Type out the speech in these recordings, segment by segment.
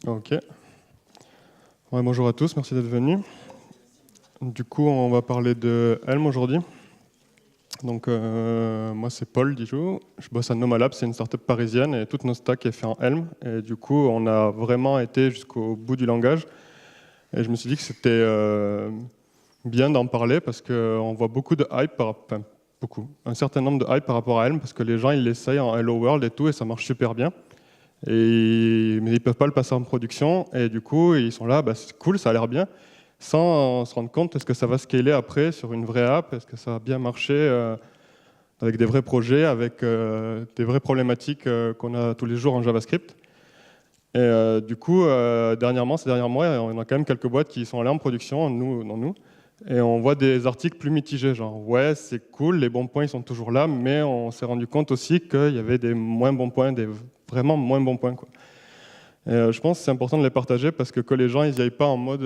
Ok. Ouais, bonjour à tous, merci d'être venus. Du coup, on va parler de Helm aujourd'hui. Donc, moi, c'est Paul Dijoux. Je bosse à Nomalab, c'est une startup parisienne et toute notre stack est faite en Helm. Et du coup, on a vraiment été jusqu'au bout du langage. Et je me suis dit que c'était bien d'en parler parce qu'on voit beaucoup de hype, enfin, un certain nombre de hype par rapport à Helm parce que les gens, ils l'essayent en Hello World et tout et ça marche super bien. Mais ils ne peuvent pas le passer en production et du coup, ils sont là, bah, c'est cool, ça a l'air bien, sans se rendre compte est-ce que ça va scaler après sur une vraie app, est-ce que ça va bien marcher avec des vrais projets, avec des vraies problématiques qu'on a tous les jours en JavaScript. Et du coup, ces derniers mois, on a quand même quelques boîtes qui sont allées en production, nous, et on voit des articles plus mitigés, genre ouais, c'est cool, les bons points ils sont toujours là, mais on s'est rendu compte aussi qu'il y avait des moins bons points, des vraiment moins bons points, quoi. Je pense que c'est important de les partager parce que les gens ils n'y aillent pas en mode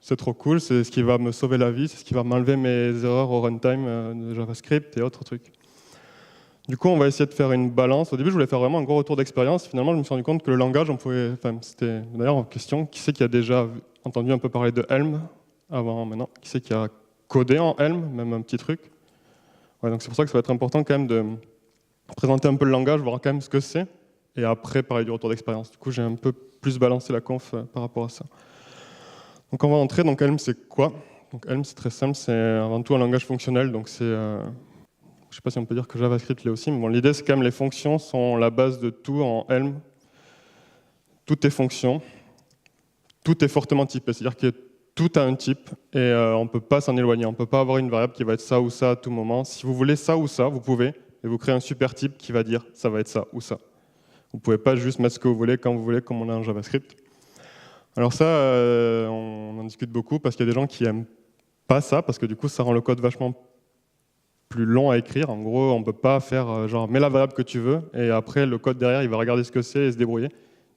c'est trop cool, c'est ce qui va me sauver la vie, c'est ce qui va m'enlever mes erreurs au runtime de JavaScript et autres trucs. Du coup, on va essayer de faire une balance. Au début, je voulais faire vraiment un gros retour d'expérience. Finalement, je me suis rendu compte que le langage, c'était d'ailleurs en question. Qui c'est qui a déjà entendu un peu parler de Helm avant, maintenant? Qui c'est qui a codé en Helm, même un petit truc? Ouais, donc c'est pour ça que ça va être important quand même de présenter un peu le langage, voir quand même ce que c'est, et après parler du retour d'expérience. Du coup, j'ai un peu plus balancé la conf par rapport à ça. Donc on va entrer. Donc Helm, c'est quoi? Donc Helm, c'est très simple, c'est avant tout un langage fonctionnel. Donc c'est je ne sais pas si on peut dire que JavaScript l'est aussi, mais bon, l'idée c'est quand même les fonctions sont la base de tout en Helm. Tout est fonction, tout est fortement typé, c'est-à-dire que tout a un type et on ne peut pas s'en éloigner. On ne peut pas avoir une variable qui va être ça ou ça à tout moment. Si vous voulez ça ou ça, vous pouvez, et vous créez un super type qui va dire ça va être ça ou ça. Vous ne pouvez pas juste mettre ce que vous voulez quand vous voulez, comme on a en JavaScript. Alors ça, on en discute beaucoup parce qu'il y a des gens qui n'aiment pas ça, parce que du coup, ça rend le code vachement plus long à écrire. En gros, on ne peut pas faire genre mets la variable que tu veux et après le code derrière il va regarder ce que c'est et se débrouiller.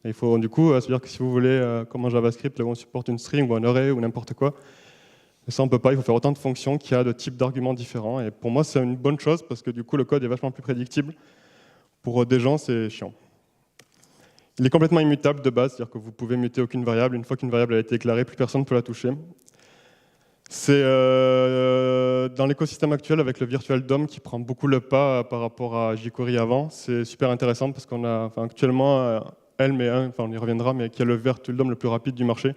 Et il faut du coup se dire que si vous voulez comme en JavaScript, là où on supporte une string ou un array ou n'importe quoi, ça on peut pas. Il faut faire autant de fonctions qu'il y a de types d'arguments différents. Et pour moi c'est une bonne chose parce que du coup le code est vachement plus prédictible. Pour des gens c'est chiant. Il est complètement immutable de base, c'est-à-dire que vous pouvez muter aucune variable. Une fois qu'une variable a été déclarée, plus personne ne peut la toucher. C'est dans l'écosystème actuel avec le Virtual DOM qui prend beaucoup le pas par rapport à jQuery avant. C'est super intéressant parce qu'on a actuellement Helm est on y reviendra, mais qui est le Virtual DOM le plus rapide du marché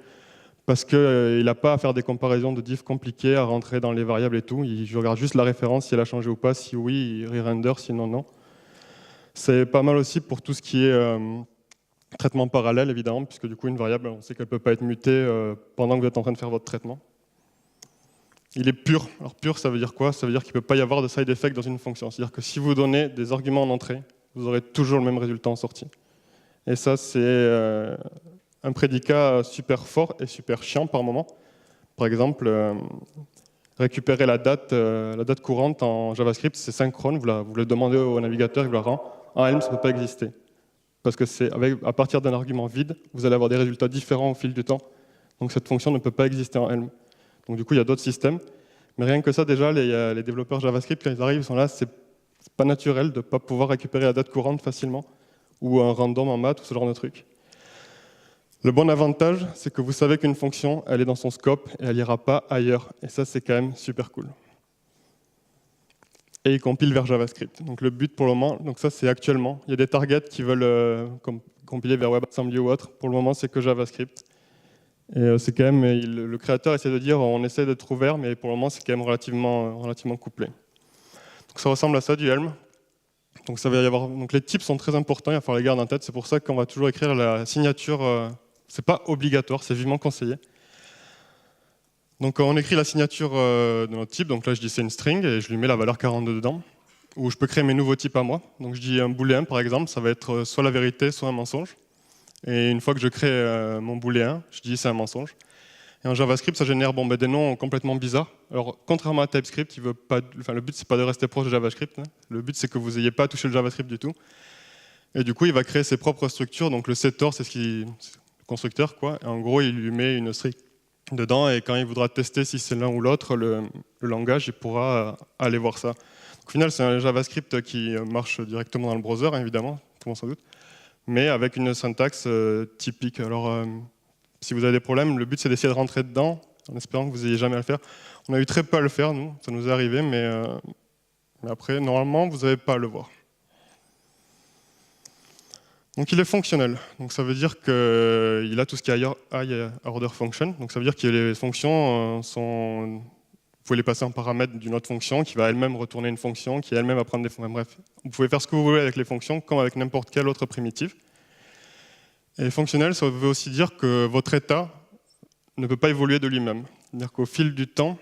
parce qu'il n'a pas à faire des comparaisons de diff compliquées, à rentrer dans les variables et tout. Il regarde juste la référence, si elle a changé ou pas, si oui, il re-render, sinon non. C'est pas mal aussi pour tout ce qui est traitement parallèle, évidemment, puisque du coup, une variable, on sait qu'elle ne peut pas être mutée pendant que vous êtes en train de faire votre traitement. Il est pur. Alors pur, ça veut dire quoi? Ça veut dire qu'il ne peut pas y avoir de side effect dans une fonction. C'est-à-dire que si vous donnez des arguments en entrée, vous aurez toujours le même résultat en sortie. Et ça, c'est un prédicat super fort et super chiant par moment. Par exemple, récupérer la date courante en JavaScript, c'est synchrone. Vous le demandez au navigateur, il vous la rend. En Helm, ça ne peut pas exister. Parce que à partir d'un argument vide, vous allez avoir des résultats différents au fil du temps. Donc cette fonction ne peut pas exister en Helm. Donc du coup, il y a d'autres systèmes. Mais rien que ça, déjà, les développeurs JavaScript, quand ils arrivent, ils sont là, c'est pas naturel de ne pas pouvoir récupérer la date courante facilement, ou un random en maths, ou ce genre de truc. Le bon avantage, c'est que vous savez qu'une fonction, elle est dans son scope, et elle n'ira pas ailleurs. Et ça, c'est quand même super cool. Et il compile vers JavaScript. Donc le but pour le moment, donc ça c'est actuellement, il y a des targets qui veulent compiler vers WebAssembly ou autre. Pour le moment, c'est que JavaScript. Et c'est quand même, le créateur essaie de dire on essaie d'être ouvert, mais pour le moment c'est quand même relativement couplé. Donc ça ressemble à ça du Helm. Donc ça va y avoir, donc les types sont très importants, il va falloir les garder en tête. C'est pour ça qu'on va toujours écrire la signature. C'est pas obligatoire, c'est vivement conseillé. Donc on écrit la signature de notre type. Donc là je dis c'est une string et je lui mets la valeur 42 dedans. Ou je peux créer mes nouveaux types à moi. Donc je dis un booléen par exemple, ça va être soit la vérité, soit un mensonge. Et une fois que je crée mon booléen, je dis c'est un mensonge. Et en JavaScript, ça génère des noms complètement bizarres. Alors, contrairement à TypeScript, le but c'est pas de rester proche de JavaScript. Hein. Le but c'est que vous n'ayez pas à toucher le JavaScript du tout. Et du coup, il va créer ses propres structures. Donc le setter, c'est le constructeur, quoi. Et en gros, il lui met une string dedans. Et quand il voudra tester si c'est l'un ou l'autre, le langage, il pourra aller voir ça. Donc, au final, c'est un JavaScript qui marche directement dans le browser, hein, évidemment, tout le monde sans doute. mais avec une syntaxe typique. Alors, si vous avez des problèmes, le but c'est d'essayer de rentrer dedans, en espérant que vous n'ayez jamais à le faire. On a eu très peu à le faire, nous, ça nous est arrivé, mais après, normalement, vous n'avez pas à le voir. Donc il est fonctionnel, donc ça veut dire qu'il a tout ce qui est high order function, donc ça veut dire que les fonctions sont... Vous pouvez les passer en paramètre d'une autre fonction qui va elle-même retourner une fonction, qui elle-même va prendre des fonctions. Bref, vous pouvez faire ce que vous voulez avec les fonctions, comme avec n'importe quelle autre primitive. Et fonctionnel, ça veut aussi dire que votre état ne peut pas évoluer de lui-même. C'est-à-dire qu'au fil du temps,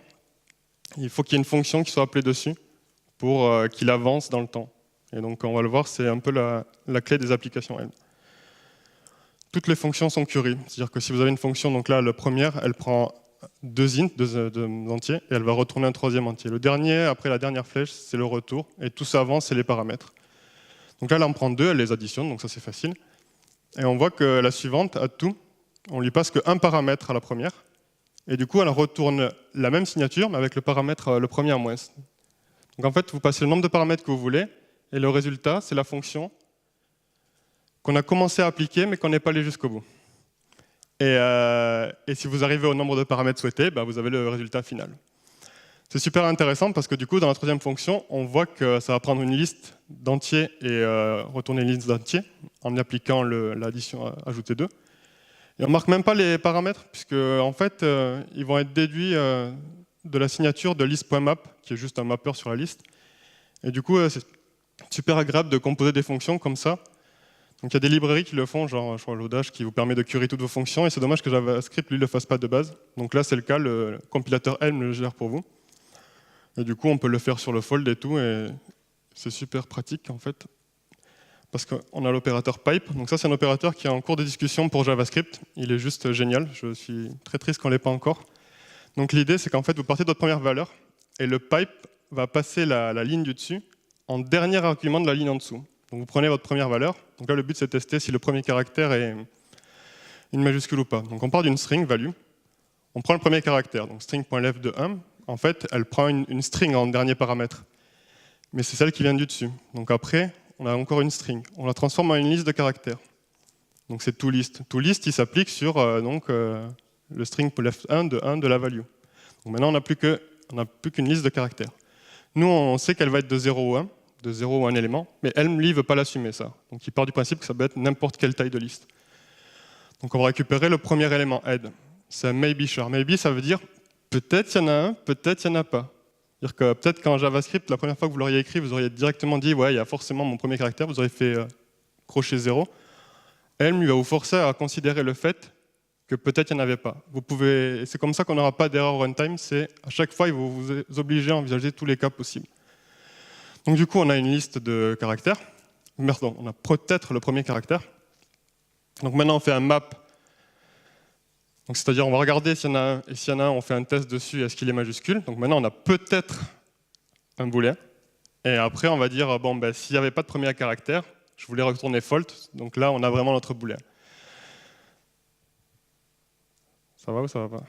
il faut qu'il y ait une fonction qui soit appelée dessus pour qu'il avance dans le temps. Et donc, on va le voir, c'est un peu la clé des applications Helm. Toutes les fonctions sont query. C'est-à-dire que si vous avez une fonction, donc là, la première, elle prend deux int, deux entiers, et elle va retourner un troisième entier. Le dernier, après la dernière flèche, c'est le retour, et tout ça avance, c'est les paramètres. Donc là, elle en prend deux, elle les additionne, donc ça c'est facile. Et on voit que la suivante, add to, on lui passe qu'un paramètre à la première, et du coup, elle retourne la même signature, mais avec le paramètre le premier à moins. Donc en fait, vous passez le nombre de paramètres que vous voulez, et le résultat, c'est la fonction qu'on a commencé à appliquer, mais qu'on n'est pas allé jusqu'au bout. Et si vous arrivez au nombre de paramètres souhaités, bah, vous avez le résultat final. C'est super intéressant parce que du coup, dans la troisième fonction, on voit que ça va prendre une liste d'entiers et retourner une liste d'entiers en appliquant l'addition ajouter 2. Et on ne marque même pas les paramètres, puisque en fait, ils vont être déduits de la signature de list.map, qui est juste un mapper sur la liste. Et du coup, c'est super agréable de composer des fonctions comme ça. Donc il y a des librairies qui le font, genre je crois Lodash, qui vous permet de query toutes vos fonctions, et c'est dommage que JavaScript lui le fasse pas de base. Donc là c'est le cas, le compilateur Helm le gère pour vous. Et du coup on peut le faire sur le fold et tout, et c'est super pratique en fait. Parce qu'on a l'opérateur pipe, donc ça c'est un opérateur qui est en cours de discussion pour JavaScript, il est juste génial, je suis très triste qu'on ne l'ait pas encore. Donc l'idée c'est qu'en fait vous partez de votre première valeur, et le pipe va passer la ligne du dessus en dernier argument de la ligne en dessous. Donc vous prenez votre première valeur, donc là le but c'est de tester si le premier caractère est une majuscule ou pas. Donc on part d'une string value, on prend le premier caractère, donc string.left de 1, en fait elle prend une string en dernier paramètre, mais c'est celle qui vient du dessus. Donc après on a encore une string, on la transforme en une liste de caractères. Donc c'est toList. toList il s'applique sur le string.left1 de la value. Donc maintenant on n'a plus qu'une liste de caractères. Nous on sait qu'elle va être de 0 ou 1, de 0 ou un élément, mais Helm, lui, ne veut pas l'assumer, ça. Donc il part du principe que ça peut être n'importe quelle taille de liste. Donc on va récupérer le premier élément, head. C'est un maybe char. Maybe, ça veut dire peut-être il y en a un, peut-être il n'y en a pas. C'est-à-dire que peut-être qu'en JavaScript, la première fois que vous l'auriez écrit, vous auriez directement dit ouais, il y a forcément mon premier caractère, vous auriez fait crochet 0. Helm, lui, va vous forcer à considérer le fait que peut-être il n'y en avait pas. C'est comme ça qu'on n'aura pas d'erreur runtime, c'est à chaque fois, il va vous obliger à envisager tous les cas possibles. Donc du coup, on a une liste de caractères. Pardon, on a peut-être le premier caractère. Donc maintenant, on fait un map. Donc c'est-à-dire, on va regarder s'il y en a un, et s'il y en a un, on fait un test dessus, est-ce qu'il est majuscule. Donc maintenant, on a peut-être un booléen. Et après, on va dire, bon, ben, s'il n'y avait pas de premier caractère, je voulais retourner fault. Donc là, on a vraiment notre booléen. Ça va ou ça va pas?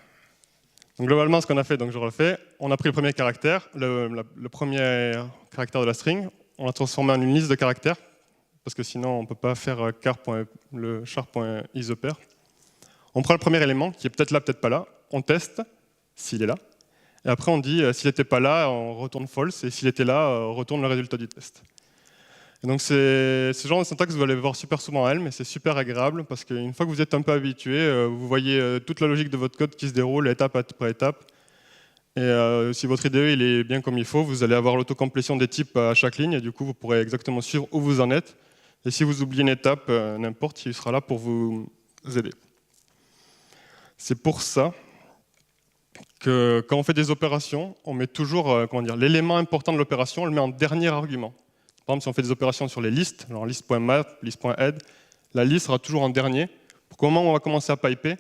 Donc globalement, ce qu'on a fait, donc je refais, on a pris le premier caractère, le premier caractère de la string, on l'a transformé en une liste de caractères, parce que sinon on ne peut pas faire le char.isOpair. On prend le premier élément, qui est peut-être là, peut-être pas là, on teste s'il est là, et après on dit s'il n'était pas là, on retourne false, et s'il était là, on retourne le résultat du test. Et donc c'est ce genre de syntaxe que vous allez voir super souvent en Helm, et c'est super agréable, parce qu'une fois que vous êtes un peu habitué, vous voyez toute la logique de votre code qui se déroule étape après étape. Et si votre IDE il est bien comme il faut, vous allez avoir l'autocomplétion des types à chaque ligne, et du coup vous pourrez exactement suivre où vous en êtes. Et si vous oubliez une étape, n'importe, il sera là pour vous aider. C'est pour ça que quand on fait des opérations, on met toujours l'élément important de l'opération, on le met en dernier argument. Par exemple, si on fait des opérations sur les listes, genre list.map, list.head, la liste sera toujours en dernier, pour qu'au moment où on va commencer à piper,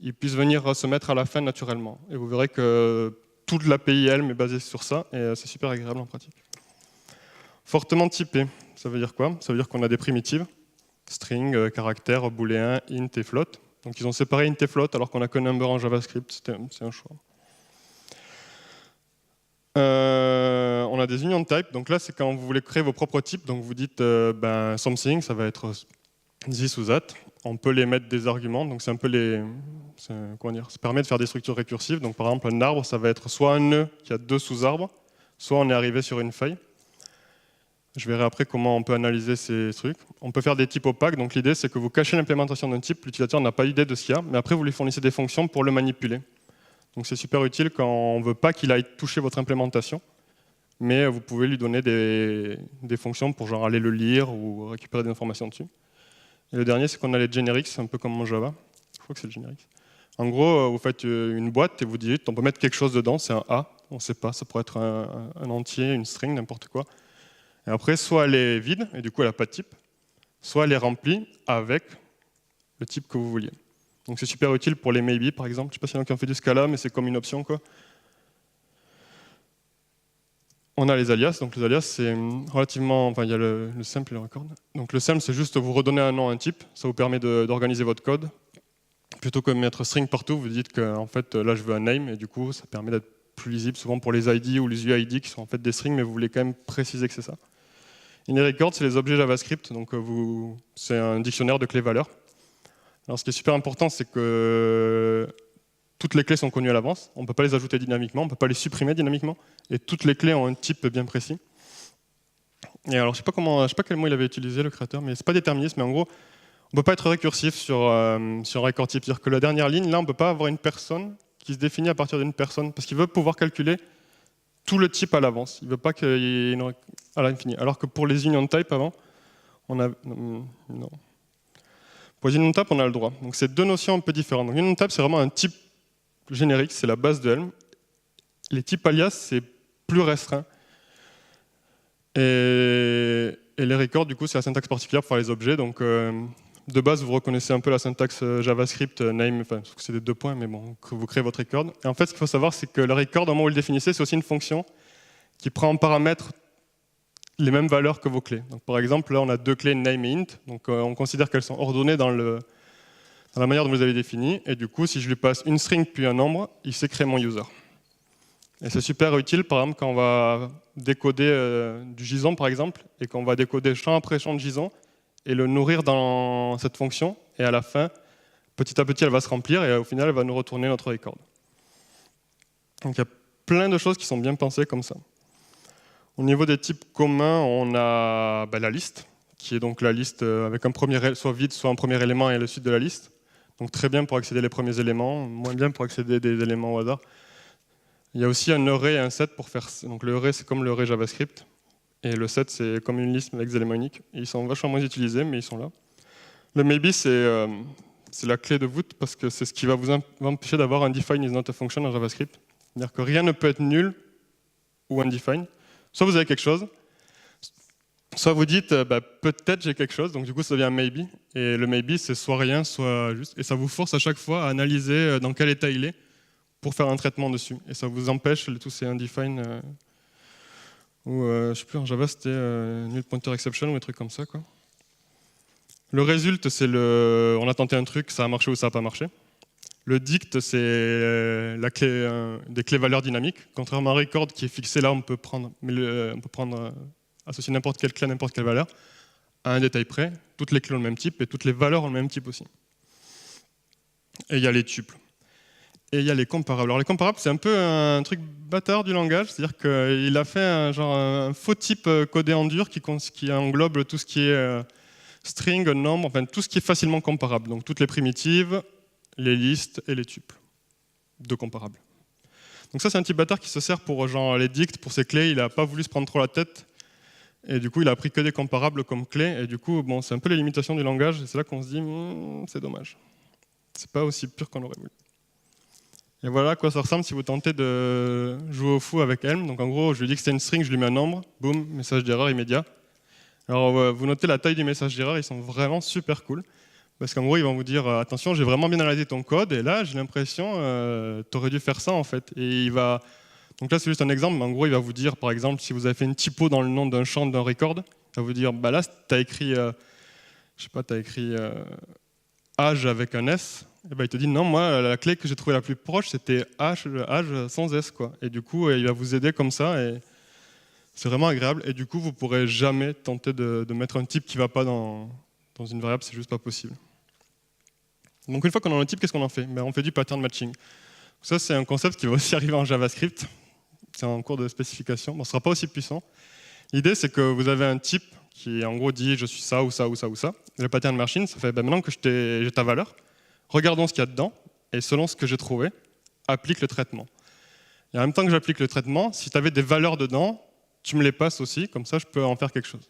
il puisse venir se mettre à la fin naturellement. Et vous verrez que toute l'API Helm est basée sur ça, et c'est super agréable en pratique. Fortement typé, ça veut dire quoi? Ça veut dire qu'on a des primitives, string, caractère, booléen, int et float. Donc ils ont séparé int et float alors qu'on a que number en JavaScript, c'est un choix. On a des union types, donc là c'est quand vous voulez créer vos propres types, donc vous dites something, ça va être this ou that. On peut les mettre des arguments, donc c'est un peu comment dire, ça permet de faire des structures récursives. Donc par exemple, un arbre, ça va être soit un nœud qui a 2 sous-arbres, soit on est arrivé sur une feuille. Je verrai après comment on peut analyser ces trucs. On peut faire des types opaques, donc l'idée c'est que vous cachez l'implémentation d'un type, l'utilisateur n'a pas idée de ce qu'il y a, mais après vous lui fournissez des fonctions pour le manipuler. Donc c'est super utile quand on ne veut pas qu'il aille toucher votre implémentation, mais vous pouvez lui donner des fonctions pour genre aller le lire ou récupérer des informations dessus. Et le dernier, c'est qu'on a les generics, un peu comme en Java. Je crois que c'est le generics. En gros, vous faites une boîte et vous dites, on peut mettre quelque chose dedans, c'est un A, on ne sait pas, ça pourrait être un entier, une string, n'importe quoi. Et après, soit elle est vide, et du coup elle n'a pas de type, soit elle est remplie avec le type que vous vouliez. Donc c'est super utile pour les maybe, par exemple. Je ne sais pas s'il y en a qui ont fait du Scala, mais c'est comme une option, quoi. On a les alias, donc les alias c'est relativement, enfin il y a le simple et le record. Donc le simple c'est juste vous redonner un nom, un type, ça vous permet d'organiser votre code. Plutôt que de mettre string partout, vous dites que en fait là je veux un name et du coup ça permet d'être plus lisible souvent pour les ID ou les UID qui sont en fait des strings mais vous voulez quand même préciser que c'est ça. Et les records c'est les objets JavaScript, donc c'est un dictionnaire de clés valeurs. Alors ce qui est super important c'est que toutes les clés sont connues à l'avance, on ne peut pas les ajouter dynamiquement, on ne peut pas les supprimer dynamiquement, et toutes les clés ont un type bien précis. Et alors, je ne sais pas quel mot il avait utilisé, le créateur, mais ce n'est pas déterministe, mais en gros, on ne peut pas être récursif sur un record type. C'est-à-dire que la dernière ligne, là, on ne peut pas avoir une personne qui se définit à partir d'une personne, parce qu'il veut pouvoir calculer tout le type à l'avance. Il ne veut pas qu'il y ait à l'infini. Alors que pour les union type, avant, on a... Non. Pour les union type, on a le droit. Donc, c'est deux notions un peu différentes. Donc, union type, c'est vraiment un type générique, c'est la base de Helm. Les types alias, c'est plus restreint. Et les records, du coup, c'est la syntaxe particulière pour faire les objets. Donc, de base, vous reconnaissez un peu la syntaxe JavaScript, name, enfin, c'est des 2 points, mais bon, vous créez votre record. Et en fait, ce qu'il faut savoir, c'est que le record, au moment où vous le définissez, c'est aussi une fonction qui prend en paramètre les mêmes valeurs que vos clés. Donc, par exemple, là, on a 2 clés name et int. Donc, on considère qu'elles sont ordonnées dans la manière dont vous les avez définies. Et du coup, si je lui passe une string puis un nombre, il sait créer mon user. Et c'est super utile, par exemple, quand on va décoder du JSON, par exemple, et qu'on va décoder champ après champ de JSON, et le nourrir dans cette fonction, et à la fin, petit à petit, elle va se remplir, et au final, elle va nous retourner notre record. Donc il y a plein de choses qui sont bien pensées comme ça. Au niveau des types communs, on a la liste, qui est donc la liste avec un premier, soit vide, soit un premier élément et le suite de la liste. Donc très bien pour accéder les premiers éléments, moins bien pour accéder des éléments au hasard. Il y a aussi un array et un set pour faire. Donc le array, c'est comme le array JavaScript. Et le set, c'est comme une liste avec des éléments uniques. Et ils sont vachement moins utilisés, mais ils sont là. Le maybe, c'est la clé de voûte parce que c'est ce qui va vous empêcher d'avoir un define is not a function en JavaScript. C'est-à-dire que rien ne peut être nul ou undefined. Soit vous avez quelque chose, soit vous dites peut-être j'ai quelque chose, donc du coup ça devient un maybe. Et le maybe, c'est soit rien, soit juste. Et ça vous force à chaque fois à analyser dans quel état il est pour faire un traitement dessus. Et ça vous empêche tous ces undefined, ou je sais plus, en Java c'était null pointer exception ou des trucs comme ça, quoi. Le result, c'est on a tenté un truc, ça a marché ou ça n'a pas marché. Le dict, c'est la clé, des clés valeurs dynamiques. Contrairement à un record qui est fixé là, on peut prendre, associer n'importe quelle clé à n'importe quelle valeur, à un détail près. Toutes les clés ont le même type et toutes les valeurs ont le même type aussi. Et il y a les tuples. Et il y a les comparables. Alors les comparables, c'est un peu un truc bâtard du langage, c'est-à-dire qu'il a fait un faux type codé en dur qui englobe tout ce qui est string, nombre, enfin tout ce qui est facilement comparable. Donc toutes les primitives, les listes et les tuples de comparables. Donc ça, c'est un type bâtard qui se sert pour les dicts, pour ses clés. Il n'a pas voulu se prendre trop la tête. Et du coup, il a pris que des comparables comme clés. Et du coup, bon, c'est un peu les limitations du langage. Et c'est là qu'on se dit, c'est dommage. C'est pas aussi pur qu'on aurait voulu. Et voilà à quoi ça ressemble si vous tentez de jouer au fou avec Helm. Donc en gros, je lui dis que c'est une string, je lui mets un nombre, boum, message d'erreur immédiat. Alors vous notez la taille du message d'erreur, ils sont vraiment super cool. Parce qu'en gros, ils vont vous dire attention, j'ai vraiment bien analysé ton code, et là, j'ai l'impression tu aurais dû faire ça en fait. Et il va. Donc là, c'est juste un exemple, mais en gros, il va vous dire, par exemple, si vous avez fait une typo dans le nom d'un champ d'un record, il va vous dire là, tu as écrit, je sais pas, tu as écrit âge avec un S. Et ben, il te dit non, moi la clé que j'ai trouvée la plus proche c'était âge sans S, quoi. Et du coup il va vous aider comme ça et c'est vraiment agréable. Et du coup vous pourrez jamais tenter de mettre un type qui va pas dans Dans une variable, c'est juste pas possible. Donc une fois qu'on a le type, qu'est-ce qu'on en fait? On fait du pattern matching. Ça, c'est un concept qui va aussi arriver en JavaScript. C'est en cours de spécification. Bon, ce ne sera pas aussi puissant. L'idée, c'est que vous avez un type qui, en gros, dit « je suis ça ou ça ou ça ou ça ». Et le pattern matching, ça fait maintenant que j'ai ta valeur, regardons ce qu'il y a dedans, et selon ce que j'ai trouvé, applique le traitement. Et en même temps que j'applique le traitement, si tu avais des valeurs dedans, tu me les passes aussi, comme ça je peux en faire quelque chose.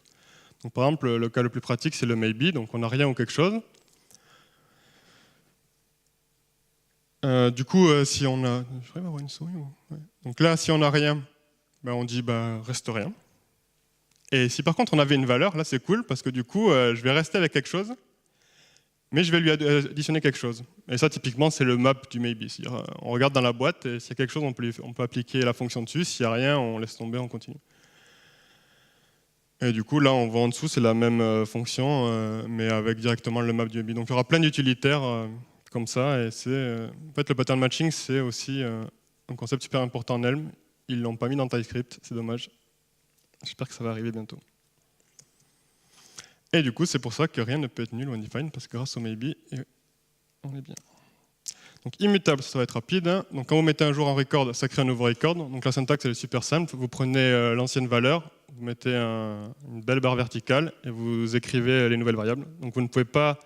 Donc, par exemple, le cas le plus pratique, c'est le maybe, donc on n'a rien ou quelque chose. Du coup, si on a... Je vais avoir une souris ou... ouais. Donc là, si on n'a rien, on dit reste rien. Et si par contre on avait une valeur, là c'est cool, parce que du coup, je vais rester avec quelque chose, mais je vais lui additionner quelque chose. Et ça, typiquement, c'est le map du maybe. C'est-à-dire, on regarde dans la boîte, et s'il y a quelque chose, on peut appliquer la fonction dessus. S'il n'y a rien, on laisse tomber, on continue. Et du coup, là, on voit en dessous, c'est la même fonction, mais avec directement le map du maybe. Donc il y aura plein d'utilitaires comme ça. Et en fait, le pattern matching, c'est aussi un concept super important en Elm. Ils ne l'ont pas mis dans TypeScript, c'est dommage. J'espère que ça va arriver bientôt. Et du coup, c'est pour ça que rien ne peut être nul ou undefined, parce que grâce au maybe, on est bien. Donc immutable, ça va être rapide. Donc quand vous mettez un jour en record, ça crée un nouveau record. Donc la syntaxe, elle est super simple. Vous prenez l'ancienne valeur, vous mettez une belle barre verticale, et vous écrivez les nouvelles variables. Donc vous ne pouvez pas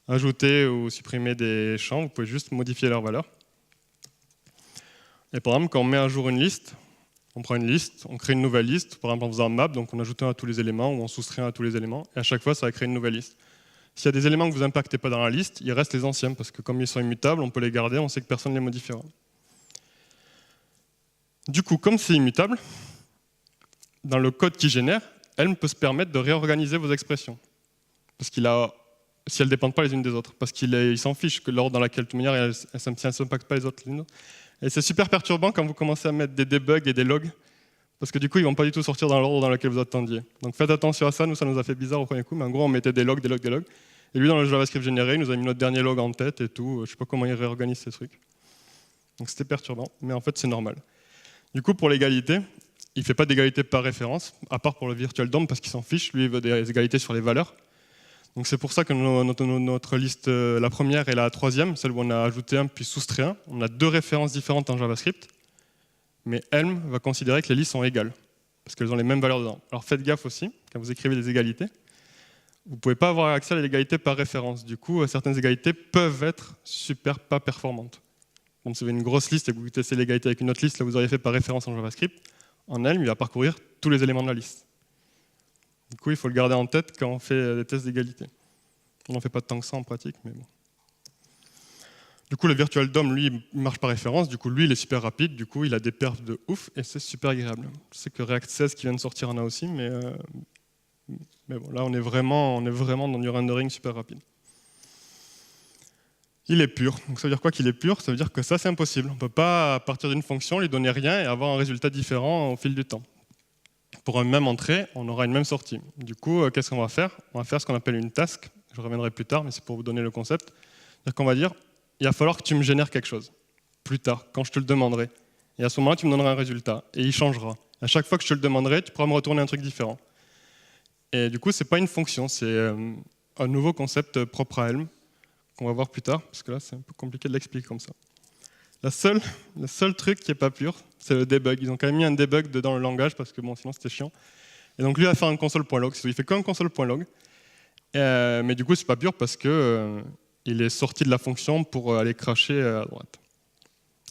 ajouter ou supprimer des champs, vous pouvez juste modifier leur valeur. Et par exemple, quand on met à jour une liste, on prend une liste, on crée une nouvelle liste, par exemple en faisant un map, donc on ajoute un à tous les éléments ou on soustrait un à tous les éléments, et à chaque fois ça va créer une nouvelle liste. S'il y a des éléments que vous n'impactez pas dans la liste, il reste les anciens, parce que comme ils sont immutables, on peut les garder, on sait que personne ne les modifiera. Du coup, comme c'est immutable, dans le code qui génère, Elm peut se permettre de réorganiser vos expressions. Parce si elles ne dépendent pas les unes des autres. Parce qu'il s'en fiche que l'ordre dans lequel, de toute manière, elles ne s'impactent pas les autres. Et c'est super perturbant quand vous commencez à mettre des debugs et des logs, parce que du coup, ils ne vont pas du tout sortir dans l'ordre dans lequel vous attendiez. Donc faites attention à ça, ça nous a fait bizarre au premier coup, mais en gros, on mettait des logs, des logs, des logs. Et lui, dans le JavaScript généré, il nous a mis notre dernier log en tête et tout. Je ne sais pas comment il réorganise ces trucs. Donc c'était perturbant, mais en fait, c'est normal. Du coup, pour l'égalité, il ne fait pas d'égalité par référence, à part pour le virtual DOM, parce qu'il s'en fiche. Lui, il veut des égalités sur les valeurs. Donc c'est pour ça que notre liste, la première et la troisième, celle où on a ajouté un puis soustrait un, on a deux références différentes en JavaScript, mais Elm va considérer que les listes sont égales, parce qu'elles ont les mêmes valeurs dedans. Alors faites gaffe aussi, quand vous écrivez des égalités, vous ne pouvez pas avoir accès à l'égalité par référence. Du coup, certaines égalités peuvent être super pas performantes. Donc si vous avez une grosse liste et que vous testez l'égalité avec une autre liste, là vous auriez fait par référence en JavaScript, en Elm, il va parcourir tous les éléments de la liste. Du coup, il faut le garder en tête quand on fait des tests d'égalité. On n'en fait pas tant que ça en pratique, mais bon. Du coup, le Virtual DOM, lui, il marche par référence. Du coup, lui, il est super rapide. Du coup, il a des perfs de ouf et c'est super agréable. Je sais que React 16 qui vient de sortir en a aussi, mais bon, là, on est vraiment dans du rendering super rapide. Il est pur. Donc ça veut dire quoi qu'il est pur? Ça veut dire que ça, c'est impossible. On ne peut pas, à partir d'une fonction, lui donner rien et avoir un résultat différent au fil du temps. Pour une même entrée, on aura une même sortie. Du coup, qu'est-ce qu'on va faire? On va faire ce qu'on appelle une task. Je reviendrai plus tard, mais c'est pour vous donner le concept. C'est-à-dire qu'on va dire, il va falloir que tu me génères quelque chose, plus tard, quand je te le demanderai. Et à ce moment-là, tu me donneras un résultat, et il changera. À chaque fois que je te le demanderai, tu pourras me retourner un truc différent. Et du coup, ce n'est pas une fonction, c'est un nouveau concept propre à Elm, qu'on va voir plus tard, parce que là, c'est un peu compliqué de l'expliquer comme ça. Le seul truc qui n'est pas pur, c'est le debug. Ils ont quand même mis un debug dans le langage, parce que bon, sinon c'était chiant. Et donc lui va faire un console.log, il fait qu'un console.log. Mais du coup, c'est pas pur parce que il est sorti de la fonction pour aller cracher à droite.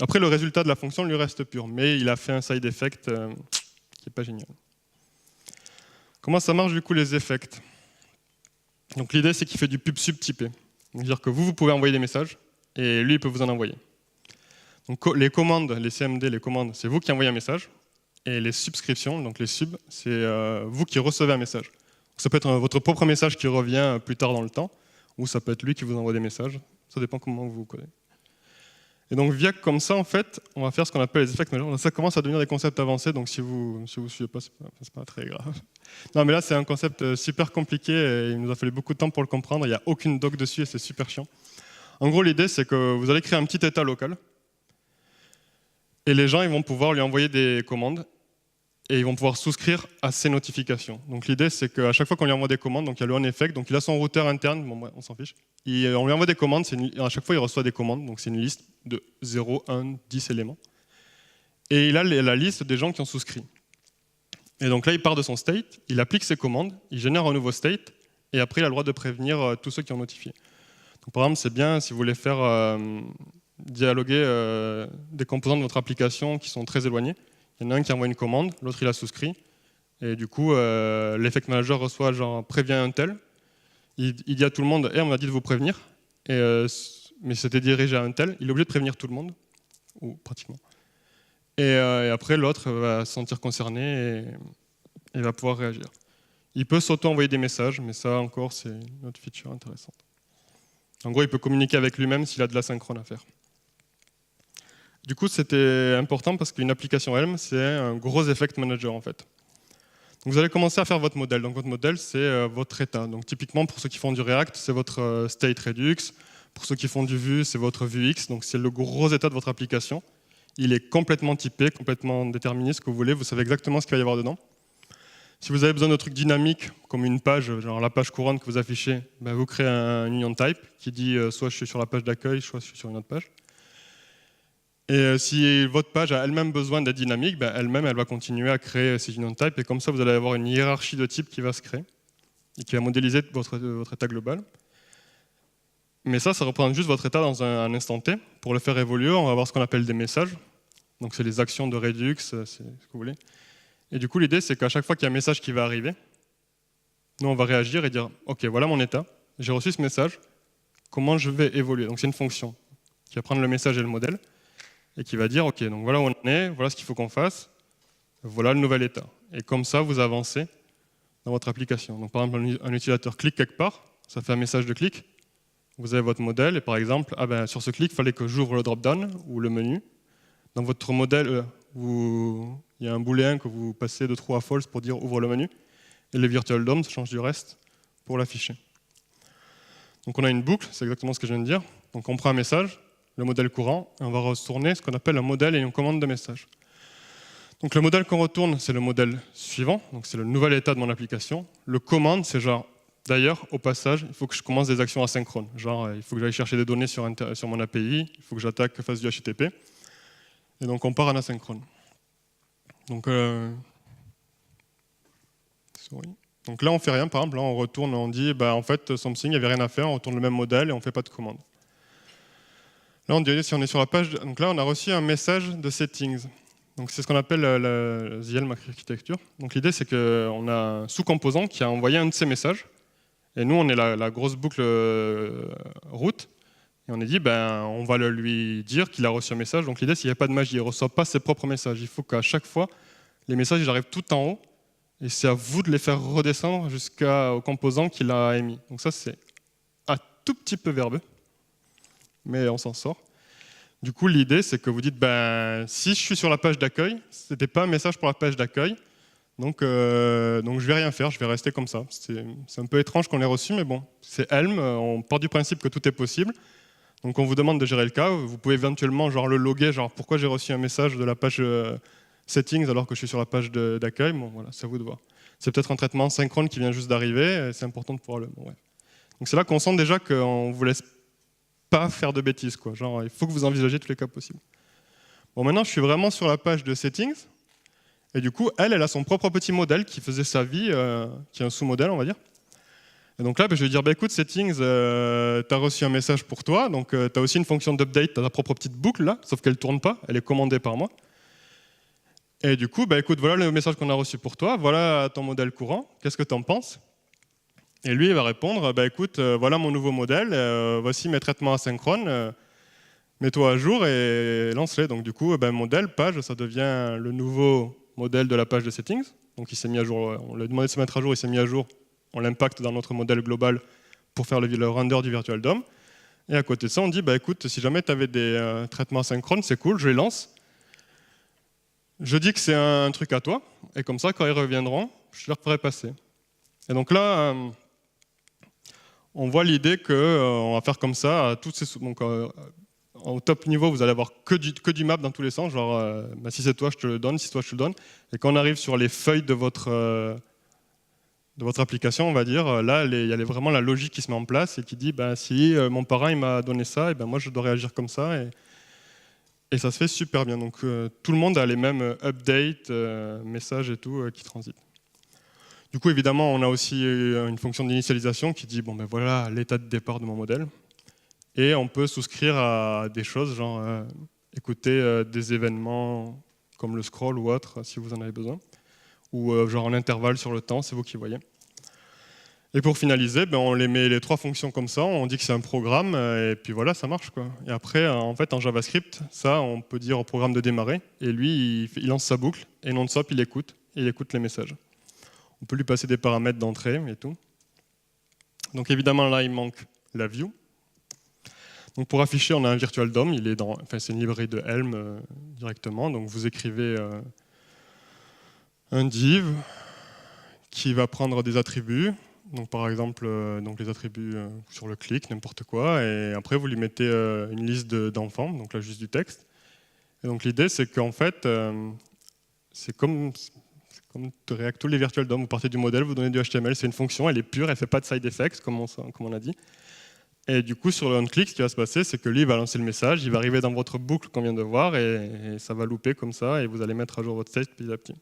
Après, le résultat de la fonction lui reste pur, mais il a fait un side effect qui n'est pas génial. Comment ça marche du coup les effects? Donc l'idée, c'est qu'il fait du pub subtypé. C'est-à-dire que vous pouvez envoyer des messages et lui, il peut vous en envoyer. Donc les commandes, les CMD, les commandes, c'est vous qui envoyez un message. Et les subscriptions, donc les subs, c'est vous qui recevez un message. Ça peut être votre propre message qui revient plus tard dans le temps, ou ça peut être lui qui vous envoie des messages. Ça dépend comment vous vous codez. Et donc via comme ça, en fait, on va faire ce qu'on appelle les effects majeurs. Ça commence à devenir des concepts avancés, donc si vous ne suivez pas, c'est pas très grave. Non, mais là, c'est un concept super compliqué et il nous a fallu beaucoup de temps pour le comprendre. Il n'y a aucune doc dessus et c'est super chiant. En gros, l'idée, c'est que vous allez créer un petit état local et les gens ils vont pouvoir lui envoyer des commandes et ils vont pouvoir souscrire à ces notifications. Donc l'idée, c'est qu'à chaque fois qu'on lui envoie des commandes, donc il y a le on-effect, donc il a son routeur interne, bon, on s'en fiche, on lui envoie des commandes, à chaque fois il reçoit des commandes, donc c'est une liste de 0, 1, 10 éléments. Et il a la liste des gens qui ont souscrit. Et donc là, il part de son state, il applique ses commandes, il génère un nouveau state, et après, il a le droit de prévenir tous ceux qui ont notifié. Donc, par exemple, c'est bien si vous voulez faire dialoguer des composants de votre application qui sont très éloignés. Il y en a un qui envoie une commande, l'autre il a souscrit, et du coup, l'effect manager reçoit genre prévient un tel. Il dit à tout le monde, on m'a dit de vous prévenir, mais c'était dirigé à un tel. Il est obligé de prévenir tout le monde, ou pratiquement. Et après, l'autre va se sentir concerné et va pouvoir réagir. Il peut s'auto-envoyer des messages, mais ça encore, c'est une autre feature intéressante. En gros, il peut communiquer avec lui-même s'il a de l'asynchrone à faire. Du coup, c'était important parce qu'une application Helm, c'est un gros effect manager en fait. Donc, vous allez commencer à faire votre modèle. Donc, votre modèle, c'est votre état. Donc, typiquement, pour ceux qui font du React, c'est votre state redux. Pour ceux qui font du Vue, c'est votre Vuex. Donc, c'est le gros état de votre application. Il est complètement typé, complètement déterminé, ce que vous voulez. Vous savez exactement ce qu'il va y avoir dedans. Si vous avez besoin de trucs dynamiques, comme une page, genre la page courante que vous affichez, ben vous créez un union type qui dit soit je suis sur la page d'accueil, soit je suis sur une autre page. Et si votre page a elle-même besoin d'être dynamique, ben elle-même, elle va continuer à créer ces union types. Et comme ça, vous allez avoir une hiérarchie de types qui va se créer et qui va modéliser votre état global. Mais ça représente juste votre état dans un instant T. Pour le faire évoluer, on va avoir ce qu'on appelle des messages. Donc c'est les actions de Redux, c'est ce que vous voulez. Et du coup, l'idée, c'est qu'à chaque fois qu'il y a un message qui va arriver, nous, on va réagir et dire « Ok, voilà mon état, j'ai reçu ce message, comment je vais évoluer ?» Donc c'est une fonction qui va prendre le message et le modèle et qui va dire « Ok, donc voilà où on est, voilà ce qu'il faut qu'on fasse, voilà le nouvel état. » Et comme ça, vous avancez dans votre application. Donc par exemple, un utilisateur clique quelque part, ça fait un message de clic, vous avez votre modèle et par exemple, sur ce clic, il fallait que j'ouvre le drop-down ou le menu. Dans votre modèle, il y a un booléen que vous passez de true à false pour dire ouvre le menu. Et le virtual DOM, ça change du reste pour l'afficher. Donc on a une boucle, c'est exactement ce que je viens de dire. Donc on prend un message, le modèle courant, et on va retourner ce qu'on appelle un modèle et une commande de message. Donc le modèle qu'on retourne, c'est le modèle suivant, donc c'est le nouvel état de mon application. Le commande, c'est genre, d'ailleurs, au passage, il faut que je commence des actions asynchrones. Genre, il faut que j'aille chercher des données sur mon API, il faut que j'attaque, fasse du HTTP. Et donc on part en asynchrone. Donc là, on fait rien, par exemple, là, on retourne, on dit, en fait, something, il n'y avait rien à faire, on retourne le même modèle et on ne fait pas de commande. Là, on dirait, si on est sur la page, donc là, on a reçu un message de settings. Donc c'est ce qu'on appelle la the Helm architecture. Donc l'idée, c'est qu'on a un sous-composant qui a envoyé un de ces messages, et nous, on est la grosse boucle route, et on est dit, on va lui dire qu'il a reçu un message. Donc l'idée, c'est qu'il n'y a pas de magie, il ne reçoit pas ses propres messages. Il faut qu'à chaque fois, les messages ils arrivent tout en haut, et c'est à vous de les faire redescendre jusqu'au composant qu'il a émis. Donc ça, c'est un tout petit peu verbeux, mais on s'en sort. Du coup, l'idée, c'est que vous dites, si je suis sur la page d'accueil, ce n'était pas un message pour la page d'accueil, donc je ne vais rien faire, je vais rester comme ça. C'est un peu étrange qu'on l'ait reçu, mais bon, c'est Helm, on part du principe que tout est possible. Donc on vous demande de gérer le cas, vous pouvez éventuellement le loguer, pourquoi j'ai reçu un message de la page settings alors que je suis sur la page d'accueil. Bon, voilà, c'est à vous de voir. C'est peut-être un traitement synchrone qui vient juste d'arriver, c'est important de pouvoir le... Bon, ouais. Donc c'est là qu'on sent déjà qu'on ne vous laisse pas faire de bêtises, quoi. Il faut que vous envisagez tous les cas possibles. Bon, maintenant je suis vraiment sur la page de settings, et du coup, elle a son propre petit modèle qui faisait sa vie, qui est un sous-modèle, on va dire. Et donc là, je vais dire, écoute, settings, tu as reçu un message pour toi, donc tu as aussi une fonction d'update, tu as ta propre petite boucle là, sauf qu'elle ne tourne pas, elle est commandée par moi. Et du coup, écoute, voilà le message qu'on a reçu pour toi, voilà ton modèle courant, qu'est-ce que tu en penses? Et lui, il va répondre, écoute, voilà mon nouveau modèle, voici mes traitements asynchrones, mets-toi à jour et lance-les. Donc du coup, modèle, page, ça devient le nouveau modèle de la page de settings. Donc il s'est mis à jour, on lui a demandé de se mettre à jour, il s'est mis à jour, on l'impacte dans notre modèle global pour faire le render du virtual DOM. Et à côté de ça, on dit, écoute, si jamais tu avais des traitements asynchrones, c'est cool, je les lance. Je dis que c'est un truc à toi, et comme ça, quand ils reviendront, je leur ferai passer. Et donc là, on voit l'idée qu'on va faire comme ça à toutes ces... Donc, au top niveau, vous allez avoir que du map dans tous les sens, genre si c'est toi, je te le donne, si c'est toi, je te le donne. Et quand on arrive sur les feuilles de votre application, on va dire, là, il y a vraiment la logique qui se met en place et qui dit, si mon parrain il m'a donné ça, et moi je dois réagir comme ça. Et ça se fait super bien. Donc tout le monde a les mêmes updates, messages et tout qui transitent. Du coup, évidemment, on a aussi une fonction d'initialisation qui dit, voilà l'état de départ de mon modèle. Et on peut souscrire à des choses, genre écouter des événements comme le scroll ou autre, si vous en avez besoin. Ou genre un intervalle sur le temps, c'est vous qui voyez. Et pour finaliser, on les met les 3 fonctions comme ça, on dit que c'est un programme, et puis voilà, ça marche, quoi. Et après, en fait, en JavaScript, ça, on peut dire au programme de démarrer, et lui, il lance sa boucle, et non-stop, il écoute les messages. On peut lui passer des paramètres d'entrée et tout. Donc évidemment, là, il manque la view. Donc pour afficher, on a un virtual DOM, c'est une librairie de Helm directement, donc vous écrivez un div qui va prendre des attributs, donc par exemple les attributs sur le clic, n'importe quoi, et après vous lui mettez une liste d'enfants, donc là juste du texte. Et donc l'idée c'est qu'en fait, c'est comme React, tous les virtual DOM, vous partez du modèle, vous donnez du HTML, c'est une fonction, elle est pure, elle ne fait pas de side effects, comme on a dit. Et du coup, sur le onClick, ce qui va se passer, c'est que lui, il va lancer le message, il va arriver dans votre boucle qu'on vient de voir, et ça va looper comme ça, et vous allez mettre à jour votre state petit à petit.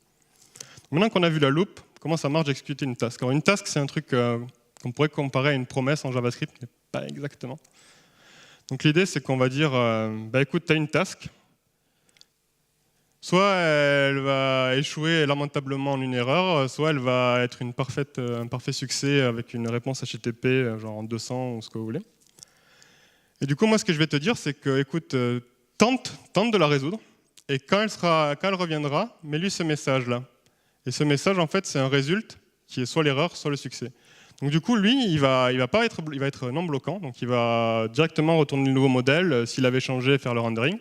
Maintenant qu'on a vu la loop, comment ça marche d'exécuter une task? Alors une task, c'est un truc qu'on pourrait comparer à une promesse en JavaScript, mais pas exactement. Donc l'idée, c'est qu'on va dire, écoute, tu as une task, soit elle va échouer lamentablement en une erreur, soit elle va être un parfait succès avec une réponse HTTP, genre en 200 ou ce que vous voulez. Et du coup, moi, ce que je vais te dire, c'est que, écoute, tente de la résoudre, et quand elle reviendra, mets-lui ce message-là. Et ce message, en fait, c'est un résultat qui est soit l'erreur, soit le succès. Donc du coup, lui, il va être non bloquant, donc il va directement retourner le nouveau modèle, s'il avait changé, faire le rendering.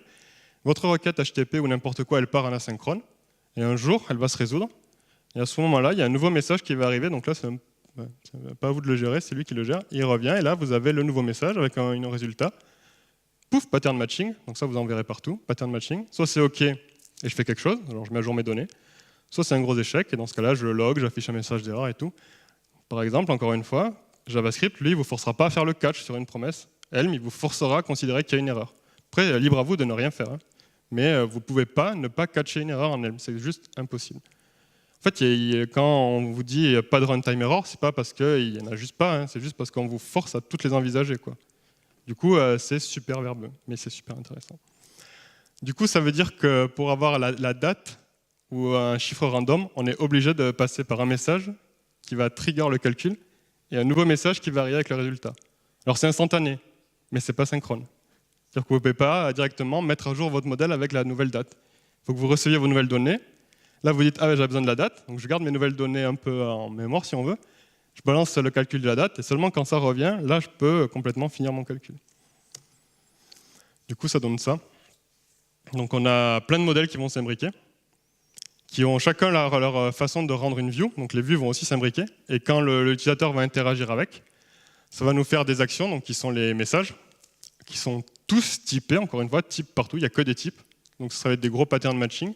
Votre requête HTTP ou n'importe quoi, elle part en asynchrone, et un jour, elle va se résoudre. Et à ce moment-là, il y a un nouveau message qui va arriver, donc là, c'est pas à vous de le gérer, c'est lui qui le gère. Il revient, et là, vous avez le nouveau message avec un résultat. Pouf, pattern matching, donc ça, vous en verrez partout, pattern matching. Soit c'est OK, et je fais quelque chose, alors je mets à jour mes données. Soit c'est un gros échec, et dans ce cas-là, je le log, j'affiche un message d'erreur et tout. Par exemple, encore une fois, JavaScript, lui, il ne vous forcera pas à faire le catch sur une promesse. Helm, il vous forcera à considérer qu'il y a une erreur. Après, libre à vous de ne rien faire. Hein. Mais vous ne pouvez pas ne pas catcher une erreur en Helm. C'est juste impossible. En fait, quand on vous dit pas de runtime error, c'est pas parce qu'il n'y en a juste pas, hein, c'est juste parce qu'on vous force à toutes les envisager, quoi. Du coup, c'est super verbeux, mais c'est super intéressant. Du coup, ça veut dire que pour avoir la date ou un chiffre random, on est obligé de passer par un message qui va trigger le calcul et un nouveau message qui va arriver avec le résultat. Alors c'est instantané, mais c'est pas synchrone. C'est-à-dire que vous ne pouvez pas directement mettre à jour votre modèle avec la nouvelle date. Il faut que vous receviez vos nouvelles données. Là, vous dites, ah, j'ai besoin de la date, donc je garde mes nouvelles données un peu en mémoire si on veut. Je balance le calcul de la date, et seulement quand ça revient, là, je peux complètement finir mon calcul. Du coup, ça donne ça. Donc on a plein de modèles qui vont s'imbriquer, qui ont chacun leur façon de rendre une view. Donc les views vont aussi s'imbriquer. Et quand l'utilisateur va interagir avec, ça va nous faire des actions, donc qui sont les messages, qui sont tous typés, encore une fois, types partout, il n'y a que des types. Donc ça va être des gros patterns matching.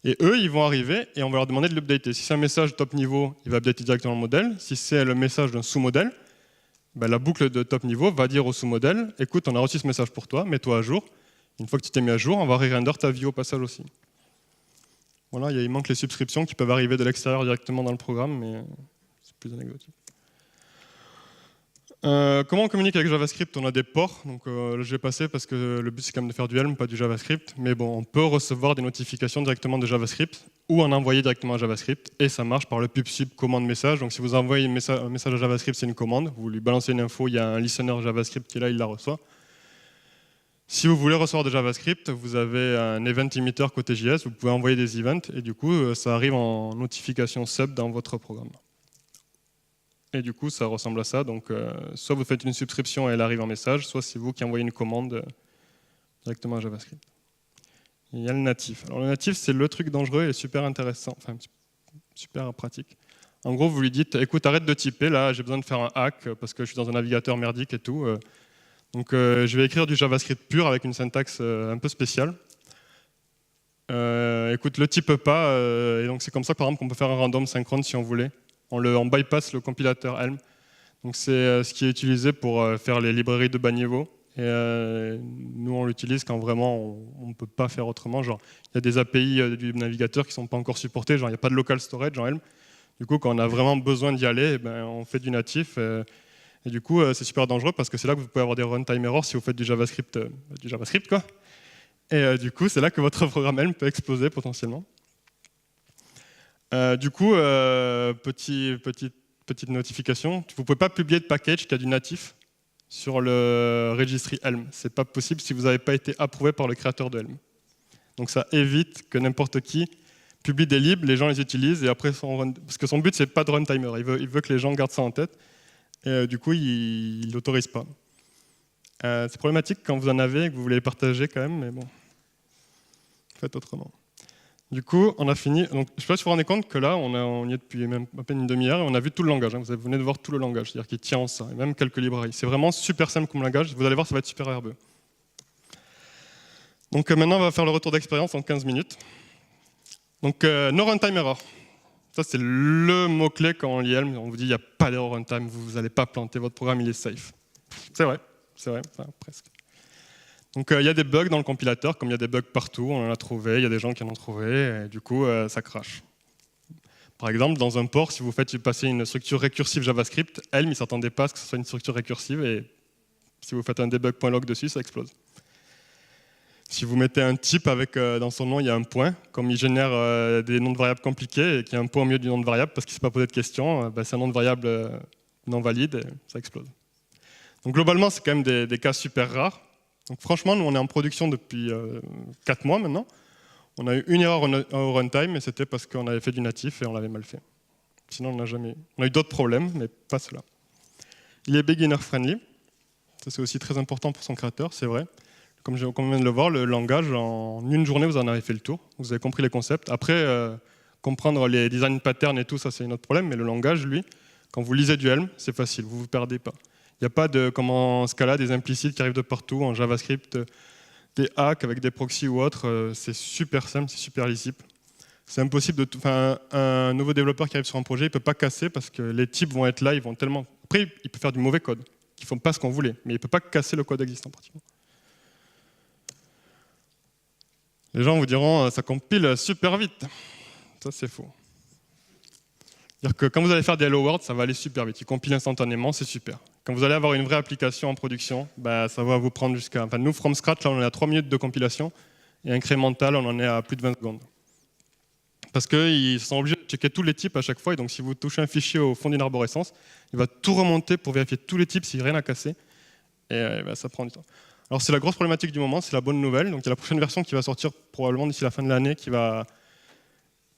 Et eux, ils vont arriver et on va leur demander de l'updater. Si c'est un message top niveau, il va updater directement le modèle. Si c'est le message d'un sous-modèle, la boucle de top niveau va dire au sous-modèle, écoute, on a reçu ce message pour toi, mets-toi à jour. Une fois que tu t'es mis à jour, on va re-render ta view au passage aussi. Voilà, il manque les subscriptions qui peuvent arriver de l'extérieur directement dans le programme, mais c'est plus anecdotique. Comment on communique avec JavaScript? On a des ports, donc je vais passer parce que le but c'est quand même de faire du Helm, pas du JavaScript, mais bon, on peut recevoir des notifications directement de JavaScript ou en envoyer directement à JavaScript, et ça marche par le pub-sub commande message. Donc si vous envoyez un message à JavaScript, c'est une commande, vous lui balancez une info, il y a un listener JavaScript qui est là, il la reçoit. Si vous voulez recevoir de JavaScript, vous avez un event emitter côté JS, vous pouvez envoyer des events, et du coup, ça arrive en notification sub dans votre programme. Et du coup, ça ressemble à ça. Donc, soit vous faites une subscription et elle arrive en message, soit c'est vous qui envoyez une commande directement à JavaScript. Et il y a le natif. Alors, le natif, c'est le truc dangereux et super intéressant, enfin, super pratique. En gros, vous lui dites, écoute, arrête de typer, là, j'ai besoin de faire un hack parce que je suis dans un navigateur merdique et tout. Donc je vais écrire du JavaScript pur avec une syntaxe un peu spéciale. Écoute, le type pas, et donc c'est comme ça par exemple qu'on peut faire un random synchrone si on voulait. On bypass le compilateur Helm. Donc c'est ce qui est utilisé pour faire les librairies de bas niveau. Et nous on l'utilise quand vraiment on ne peut pas faire autrement. Genre il y a des API du navigateur qui ne sont pas encore supportées, genre il n'y a pas de local storage en Helm. Du coup quand on a vraiment besoin d'y aller, eh ben, on fait du natif. Et du coup c'est super dangereux parce que c'est là que vous pouvez avoir des runtime errors si vous faites du JavaScript quoi. Et du coup c'est là que votre programme Helm peut exploser potentiellement. Du coup, petite notification, vous ne pouvez pas publier de package qui a du natif sur le registry Helm. Ce n'est pas possible si vous n'avez pas été approuvé par le créateur de Helm. Donc ça évite que n'importe qui publie des libs, les gens les utilisent, et après, parce que son but, c'est pas de runtimer, il veut que les gens gardent ça en tête, et du coup, il l'autorise pas. C'est problématique quand vous en avez et que vous voulez les partager quand même, mais bon, faites autrement. Du coup, on a fini. Donc, je ne sais pas si vous vous rendez compte que là, on y est depuis même à peine une demi-heure et on a vu tout le langage. Hein. Vous venez de voir tout le langage, c'est-à-dire qu'il tient en ça, et même quelques librairies. C'est vraiment super simple comme langage. Vous allez voir, ça va être super verbeux. Donc maintenant, on va faire le retour d'expérience en 15 minutes. Donc, no runtime error. Ça, c'est le mot-clé quand on lit Helm. On vous dit, il n'y a pas d'error runtime, vous n'allez pas planter votre programme, il est safe. C'est vrai, enfin, presque. Donc il y a des bugs dans le compilateur, comme il y a des bugs partout, on en a trouvé, il y a des gens qui en ont trouvé, et du coup ça crache. Par exemple, dans un port, si vous faites passer une structure récursive JavaScript, Helm ne s'attendait pas à ce que ce soit une structure récursive, et si vous faites un debug.log dessus, ça explose. Si vous mettez un type avec, dans son nom, il y a un point, comme il génère des noms de variables compliqués, et qu'il y a un point au milieu du nom de variable, parce qu'il ne s'est pas posé de question, c'est un nom de variable non valide, et ça explose. Donc globalement, c'est quand même des cas super rares. Donc franchement, nous on est en production depuis 4 mois maintenant. On a eu une erreur au runtime, et c'était parce qu'on avait fait du natif et on l'avait mal fait. Sinon, on n'a jamais. On a eu d'autres problèmes, mais pas cela. Il est beginner friendly. Ça c'est aussi très important pour son créateur, c'est vrai. Comme on vient de le voir, le langage, en une journée, vous en avez fait le tour. Vous avez compris les concepts. Après, comprendre les design patterns et tout, ça c'est un autre problème. Mais le langage, lui, quand vous lisez du Helm, c'est facile, vous ne vous perdez pas. Il n'y a pas de, comme en Scala, des implicites qui arrivent de partout, en JavaScript, des hacks avec des proxys ou autres. C'est super simple, c'est super lisible. C'est impossible de... un nouveau développeur qui arrive sur un projet, il ne peut pas casser parce que les types vont être là, ils vont tellement... Après, il peut faire du mauvais code, qui ne font pas ce qu'on voulait, mais il ne peut pas casser le code existant pratiquement. Les gens vous diront, ça compile super vite. Ça, c'est faux. C'est-à-dire que quand vous allez faire des Hello World, ça va aller super vite. Il compile instantanément, c'est super. Quand vous allez avoir une vraie application en production, ça va vous prendre jusqu'à... Enfin, nous, from scratch, là, on est à 3 minutes de compilation, et incrémental, on en est à plus de 20 secondes. Parce qu'ils sont obligés de checker tous les types à chaque fois, et donc si vous touchez un fichier au fond d'une arborescence, il va tout remonter pour vérifier tous les types s'il n'y a rien à casser, et ça prend du temps. Alors c'est la grosse problématique du moment, c'est la bonne nouvelle. Donc il y a la prochaine version qui va sortir probablement d'ici la fin de l'année, qui va...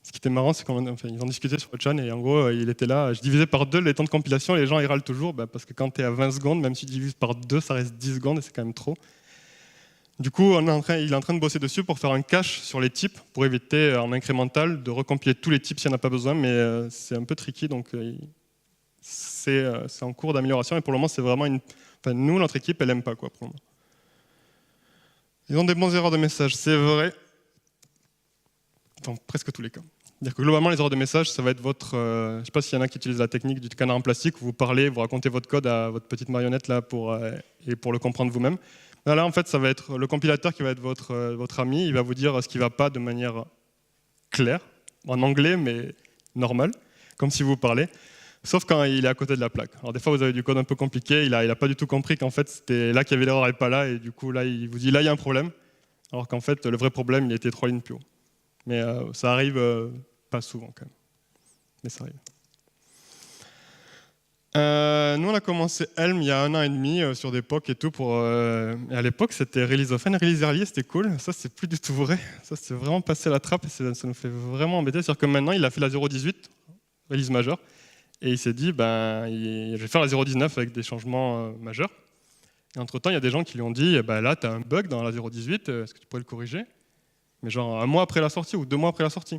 Ce qui était marrant, c'est qu'ils en discutaient sur le chat, et en gros, il était là, je divisais par 2 les temps de compilation, et les gens ils râlent toujours, parce que quand tu es à 20 secondes, même si tu divises par 2, ça reste 10 secondes, et c'est quand même trop. Du coup, il est en train de bosser dessus pour faire un cache sur les types, pour éviter en incrémental de recompiler tous les types s'il n'y en a pas besoin, mais c'est un peu tricky, donc c'est en cours d'amélioration, et pour le moment, c'est vraiment une... Enfin, nous, notre équipe, elle n'aime pas, quoi, pour le moment. Ils ont des bons erreurs de message, c'est vrai, dans presque tous les cas. C'est-à-dire que globalement, les erreurs de message, ça va être votre... je ne sais pas s'il y en a qui utilisent la technique du canard en plastique, où vous parlez, vous racontez votre code à votre petite marionnette là, pour le comprendre vous-même. Là, en fait, ça va être le compilateur qui va être votre ami, il va vous dire ce qui ne va pas de manière claire, en anglais, mais normal, comme si vous parlez, sauf quand il est à côté de la plaque. Alors des fois, vous avez du code un peu compliqué, il n'a pas du tout compris qu'en fait, c'était là qu'il y avait l'erreur et pas là, et du coup, là, il vous dit, là, il y a un problème, alors qu'en fait, le vrai problème, il était 3 lignes plus haut. Mais ça arrive pas souvent, quand même. Mais ça arrive. Nous, on a commencé Helm il y a 1 an et demi sur des POC et tout. Et à l'époque, c'était Release Offen, Release Early, c'était cool. Ça, c'est plus du tout vrai. Ça, c'est vraiment passé à la trappe et ça nous fait vraiment embêter. C'est-à-dire que maintenant, il a fait la 0.18, Release majeure, et il s'est dit, je vais faire la 0.19 avec des changements majeurs. Et entre-temps, il y a des gens qui lui ont dit, là, tu as un bug dans la 0.18, est-ce que tu pourrais le corriger? Mais genre 1 mois après la sortie ou 2 mois après la sortie.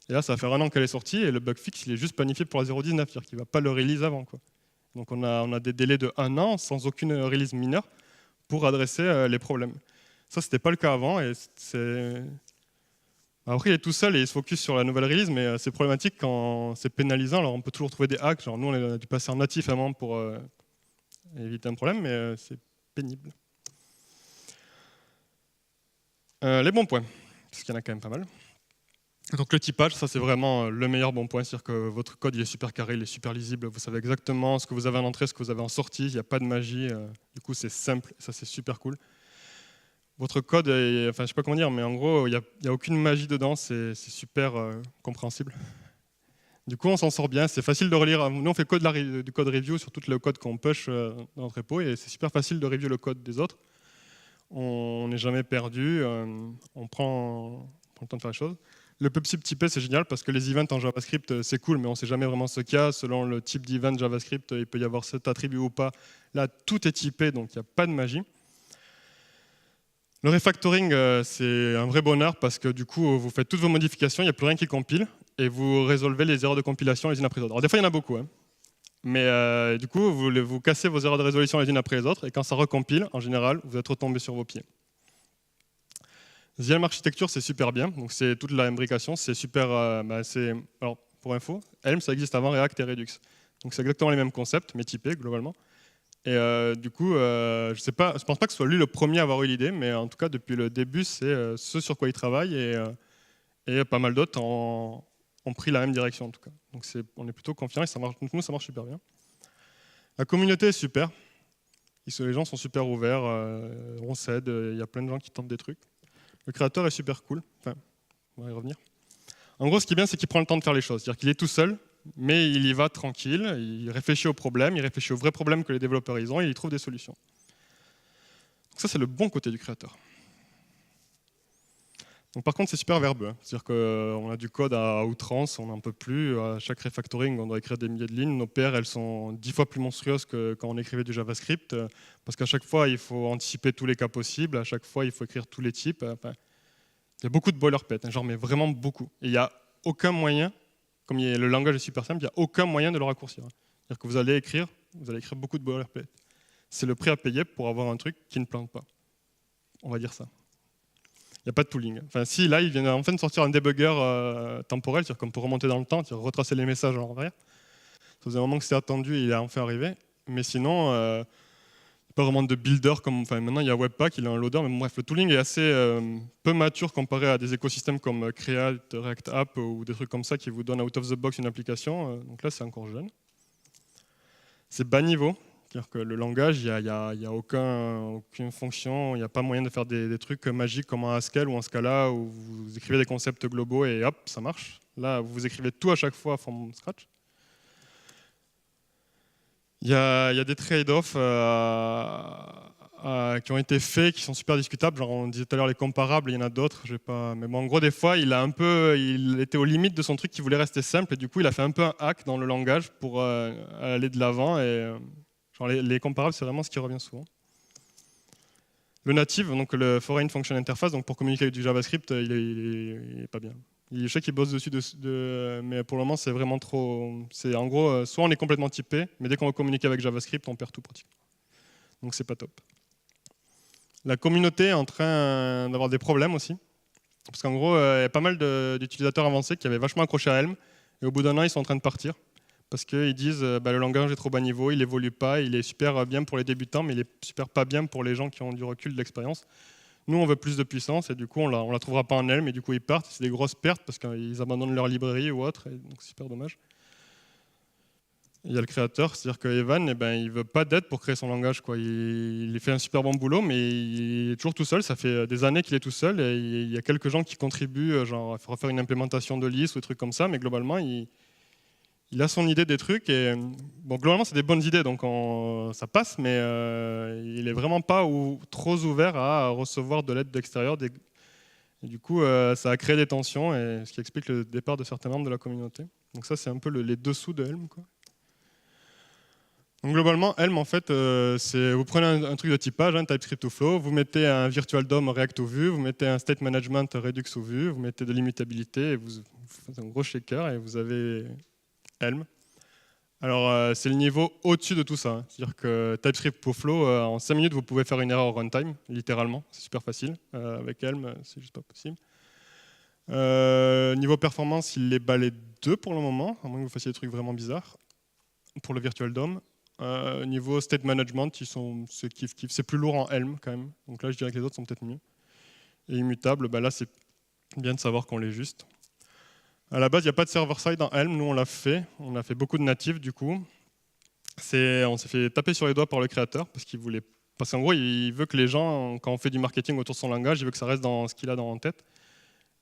Et là, ça va faire 1 an qu'elle est sortie et le bug fixe, il est juste planifié pour la 0.19, c'est-à-dire qu'il ne va pas le release avant, quoi. Donc on a des délais de 1 an sans aucune release mineure pour adresser les problèmes. Ça, c'était pas le cas avant. Et après, il est tout seul et il se focus sur la nouvelle release, mais c'est problématique quand c'est pénalisant. Alors, on peut toujours trouver des hacks. Genre, nous, on a dû passer en natif vraiment pour éviter un problème, mais c'est pénible. Les bons points, parce qu'il y en a quand même pas mal. Donc le typage, ça c'est vraiment le meilleur bon point, c'est-à-dire que votre code il est super carré, il est super lisible, vous savez exactement ce que vous avez en entrée, ce que vous avez en sortie, il n'y a pas de magie, du coup c'est simple, ça c'est super cool. Votre code, enfin je sais pas comment dire, mais en gros il n'y a aucune magie dedans, c'est super compréhensible. Du coup on s'en sort bien, c'est facile de relire, nous on fait du code review sur tout le code qu'on push dans notre repo et c'est super facile de review le code des autres. On n'est jamais perdu, on prend le temps de faire les choses. Le pub-sub typé, c'est génial parce que les events en JavaScript, c'est cool, mais on ne sait jamais vraiment ce qu'il y a. Selon le type d'event JavaScript, il peut y avoir cet attribut ou pas. Là, tout est typé, donc il n'y a pas de magie. Le refactoring, c'est un vrai bonheur parce que du coup, vous faites toutes vos modifications, il n'y a plus rien qui compile, et vous résolvez les erreurs de compilation les unes après les autres. Alors des fois, il y en a beaucoup, hein. Mais du coup, vous cassez vos erreurs de résolution les unes après les autres, et quand ça recompile, en général, vous êtes retombé sur vos pieds. The Helm architecture, c'est super bien. Donc c'est toute la imbrication, c'est super. Alors pour info, Helm ça existe avant React et Redux. Donc c'est exactement les mêmes concepts, mais typés globalement. Et du coup, je pense pas que ce soit lui le premier à avoir eu l'idée, mais en tout cas depuis le début, c'est ce sur quoi il travaille et pas mal d'autres ont pris la même direction en tout cas. Donc on est plutôt confiants et ça marche. Nous ça marche super bien. La communauté est super. Les gens sont super ouverts, on s'aide. Il y a plein de gens qui tentent des trucs. Le créateur est super cool. Enfin, on va y revenir. En gros, ce qui est bien, c'est qu'il prend le temps de faire les choses. C'est-à-dire qu'il est tout seul, mais il y va tranquille, il réfléchit aux problèmes, il réfléchit aux vrais problèmes que les développeurs ont, et il trouve des solutions. Donc ça, c'est le bon côté du créateur. Donc, par contre, c'est super verbeux. Hein. C'est-à-dire qu'on a du code à outrance, on n'en peut plus. À chaque refactoring, on doit écrire des milliers de lignes. Nos PR, elles sont 10 fois plus monstrueuses que quand on écrivait du JavaScript, parce qu'à chaque fois, il faut anticiper tous les cas possibles. À chaque fois, il faut écrire tous les types. Enfin, il y a beaucoup de boilerplate, hein, genre, mais vraiment beaucoup. Et il n'y a aucun moyen, comme le langage est super simple, il n'y a aucun moyen de le raccourcir. C'est-à-dire que vous allez écrire beaucoup de boilerplate. C'est le prix à payer pour avoir un truc qui ne plante pas. On va dire ça. Il n'y a pas de tooling. Enfin, si, là, il vient enfin de sortir un debugger temporel, c'est-à-dire qu'on peut remonter dans le temps, retracer les messages en arrière. Ça faisait un moment que c'était attendu et il est enfin arrivé. Mais sinon, pas vraiment de builder comme. Enfin, maintenant, il y a Webpack, il a un loader, mais bon, bref, le tooling est assez peu mature comparé à des écosystèmes comme Create, React App ou des trucs comme ça qui vous donnent out of the box une application. Donc là, c'est encore jeune. C'est bas niveau. C'est-à-dire que le langage, il n'y a aucune fonction, il n'y a pas moyen de faire des trucs magiques comme un Haskell ou un Scala où vous écrivez des concepts globaux et hop, ça marche. Là, vous écrivez tout à chaque fois from scratch. Il y a des trade-offs qui ont été faits, qui sont super discutables. Genre on disait tout à l'heure les comparables, il y en a d'autres. Mais bon, en gros, des fois, il était aux limites de son truc, il voulait rester simple et du coup, il a fait un peu un hack dans le langage pour aller de l'avant. Genre les comparables, c'est vraiment ce qui revient souvent. Le native, donc le Foreign Function Interface, donc pour communiquer avec du JavaScript, il est pas bien. Je sais qu'il bosse dessus, mais pour le moment, c'est vraiment trop. C'est en gros, soit on est complètement typé, mais dès qu'on va communiquer avec JavaScript, on perd tout pratiquement. Donc c'est pas top. La communauté est en train d'avoir des problèmes aussi, parce qu'en gros, il y a pas mal d'utilisateurs avancés qui avaient vachement accroché à Helm, et au bout d'un an, ils sont en train de partir. Parce qu'ils disent le langage est trop bas niveau, il évolue pas, il est super bien pour les débutants, mais il est super pas bien pour les gens qui ont du recul, de l'expérience. Nous, on veut plus de puissance et du coup, on la trouvera pas en Helm et du coup, ils partent. C'est des grosses pertes parce qu'ils abandonnent leur librairie ou autre, et donc c'est super dommage. Il y a le créateur, c'est-à-dire que Evan, il veut pas d'aide pour créer son langage, quoi. Il fait un super bon boulot, mais il est toujours tout seul. Ça fait des années qu'il est tout seul et il y a quelques gens qui contribuent, genre à faire une implémentation de liste ou des trucs comme ça, mais globalement, il a son idée des trucs et bon, globalement c'est des bonnes idées donc ça passe, mais il est vraiment pas trop ouvert à recevoir de l'aide d'extérieur. Et du coup, ça a créé des tensions et ce qui explique le départ de certains membres de la communauté. Donc ça, c'est un peu les dessous de Helm, quoi. Donc globalement, Helm, en fait, vous prenez un truc de typage, TypeScript to Flow, vous mettez un Virtual DOM React au Vue, vous mettez un State Management Redux au Vue, vous mettez de l'immutabilité, et vous faites un gros shaker et vous avez Helm. Alors, c'est le niveau au-dessus de tout ça, hein. C'est-à-dire que TypeScript pour Flow, en 5 minutes, vous pouvez faire une erreur au runtime, littéralement. C'est super facile. Avec Helm, c'est juste pas possible. Niveau performance, il les bat les deux pour le moment, à moins que vous fassiez des trucs vraiment bizarres. Pour le Virtual DOM. Niveau state management, c'est kiff-kiff. C'est plus lourd en Helm quand même. Donc là, je dirais que les autres sont peut-être mieux. Et immutable, bah là, c'est bien de savoir qu'on l'est juste. À la base, il n'y a pas de server-side en Helm. Nous, on l'a fait. On a fait beaucoup de natifs, du coup. On s'est fait taper sur les doigts par le créateur parce qu'en gros, il veut que les gens, quand on fait du marketing autour de son langage, il veut que ça reste dans ce qu'il a en tête.